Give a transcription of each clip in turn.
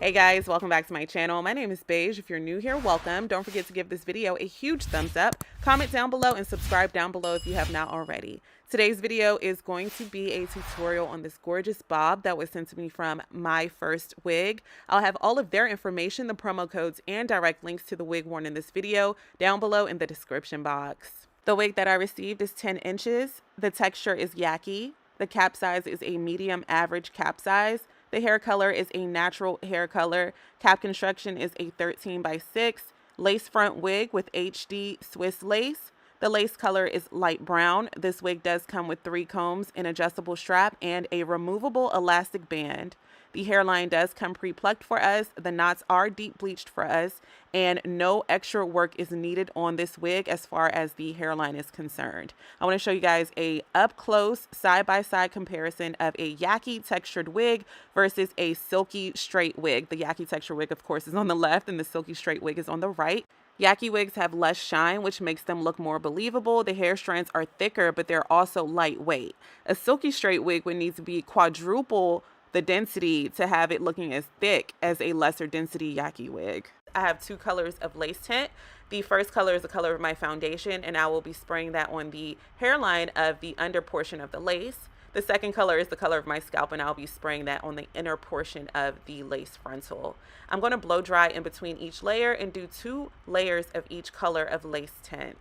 Hey guys, welcome back to my channel. My name is Beige. If you're new here, welcome. Don't forget to give this video a huge thumbs up, comment down below, and subscribe down below if you have not already. Today's video is going to be a tutorial on this gorgeous bob that was sent to me from MyFirstWig. I'll have all of their information, the promo codes, and direct links to the wig worn in this video down below in the description box. The wig that I received is 10 inches. The texture is Yaki. The cap size is a medium average cap size. The hair color is a natural hair color. Cap construction is a 13x6 lace front wig with HD Swiss lace. The lace color is light brown. This wig does come with 3 combs, an adjustable strap, and a removable elastic band. The hairline does come pre-plucked for us. The knots are deep bleached for us, and no extra work is needed on this wig as far as the hairline is concerned. I want to show you guys a up close side-by-side comparison of a Yaki textured wig versus a silky straight wig. The Yaki textured wig, of course, is on the left, and the silky straight wig is on the right. Yaki wigs have less shine, which makes them look more believable. The hair strands are thicker, but they're also lightweight. A silky straight wig would need to be quadruple the density to have it looking as thick as a lesser density Yaki wig. I have 2 colors of lace tint. The first color is the color of my foundation, and I will be spraying that on the hairline of the under portion of the lace. The second color is the color of my scalp, and I'll be spraying that on the inner portion of the lace frontal. I'm going to blow dry in between each layer and do 2 layers of each color of lace tint.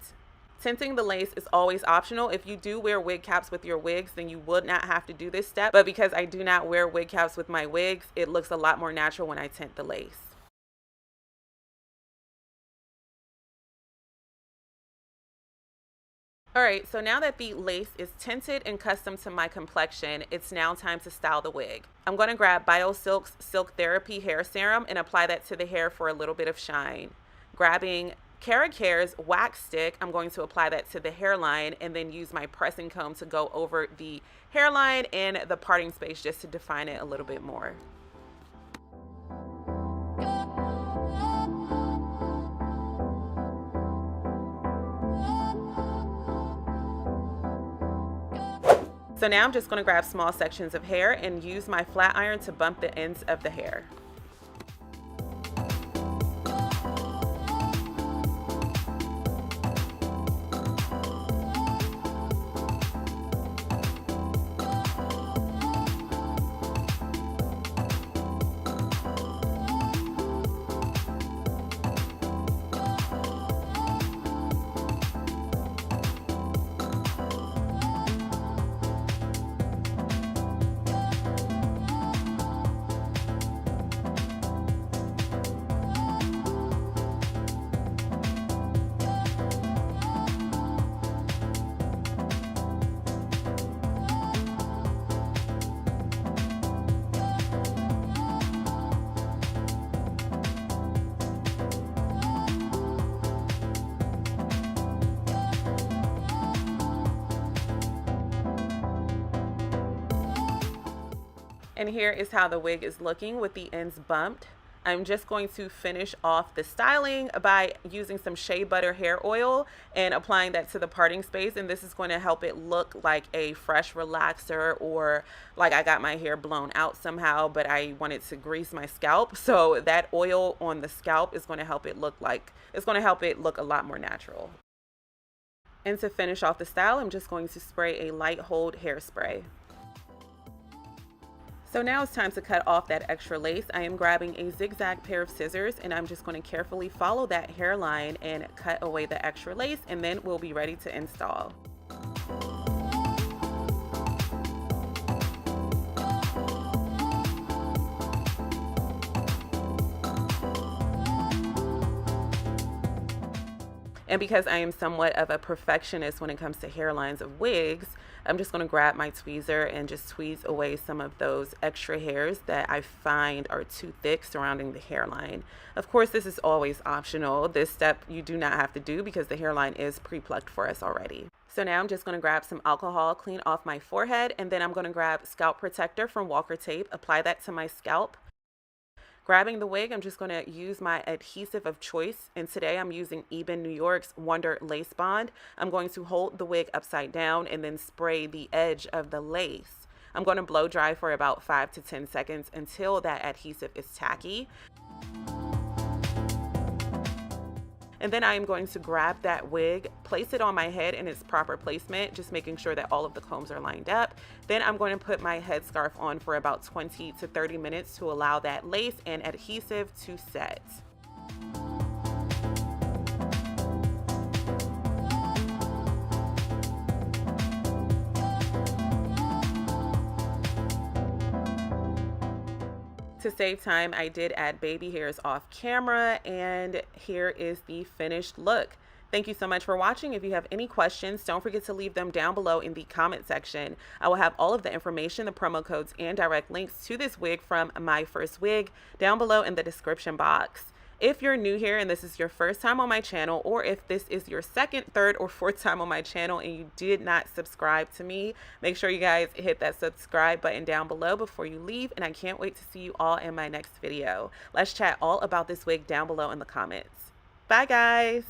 Tinting the lace is always optional. If you do wear wig caps with your wigs, then you would not have to do this step. But because I do not wear wig caps with my wigs, it looks a lot more natural when I tint the lace. Alright, so now that the lace is tinted and custom to my complexion, it's now time to style the wig. I'm going to grab BioSilk's Silk Therapy Hair Serum and apply that to the hair for a little bit of shine. Grabbing Carrot Hair's wax stick, I'm going to apply that to the hairline and then use my pressing comb to go over the hairline and the parting space just to define it a little bit more. So now I'm just going to grab small sections of hair and use my flat iron to bump the ends of the hair. And here is how the wig is looking with the ends bumped. I'm just going to finish off the styling by using some shea butter hair oil and applying that to the parting space. And this is going to help it look like a fresh relaxer, or like I got my hair blown out somehow, but I wanted to grease my scalp. So that oil on the scalp is going to help it look a lot more natural. And to finish off the style, I'm just going to spray a light hold hairspray. So now it's time to cut off that extra lace. I am grabbing a zigzag pair of scissors and I'm just going to carefully follow that hairline and cut away the extra lace, and then we'll be ready to install. And because I am somewhat of a perfectionist when it comes to hairlines of wigs, I'm just going to grab my tweezer and just tweeze away some of those extra hairs that I find are too thick surrounding the hairline. Of course, this is always optional. This step you do not have to do because the hairline is pre-plucked for us already. So now I'm just going to grab some alcohol, clean off my forehead, and then I'm going to grab scalp protector from Walker Tape, apply that to my scalp. Grabbing the wig, I'm just going to use my adhesive of choice, and today I'm using Eben New York's Wonder Lace Bond. I'm going to hold the wig upside down and then spray the edge of the lace I'm going to blow dry for about 5 to 10 seconds until that adhesive is tacky. And then I am going to grab that wig, place it on my head in its proper placement, just making sure that all of the combs are lined up. Then I'm going to put my headscarf on for about 20 to 30 minutes to allow that lace and adhesive to set. To save time, I did add baby hairs off camera, and here is the finished look. Thank you so much for watching. If you have any questions, don't forget to leave them down below in the comment section. I will have all of the information, the promo codes, and direct links to this wig from MyFirstWig down below in the description box. If you're new here and this is your first time on my channel, or if this is your second, third, or fourth time on my channel and you did not subscribe to me, make sure you guys hit that subscribe button down below before you leave, and I can't wait to see you all in my next video. Let's chat all about this wig down below in the comments. Bye guys!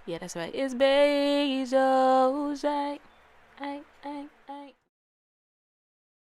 Yeah, that's right. It's beige.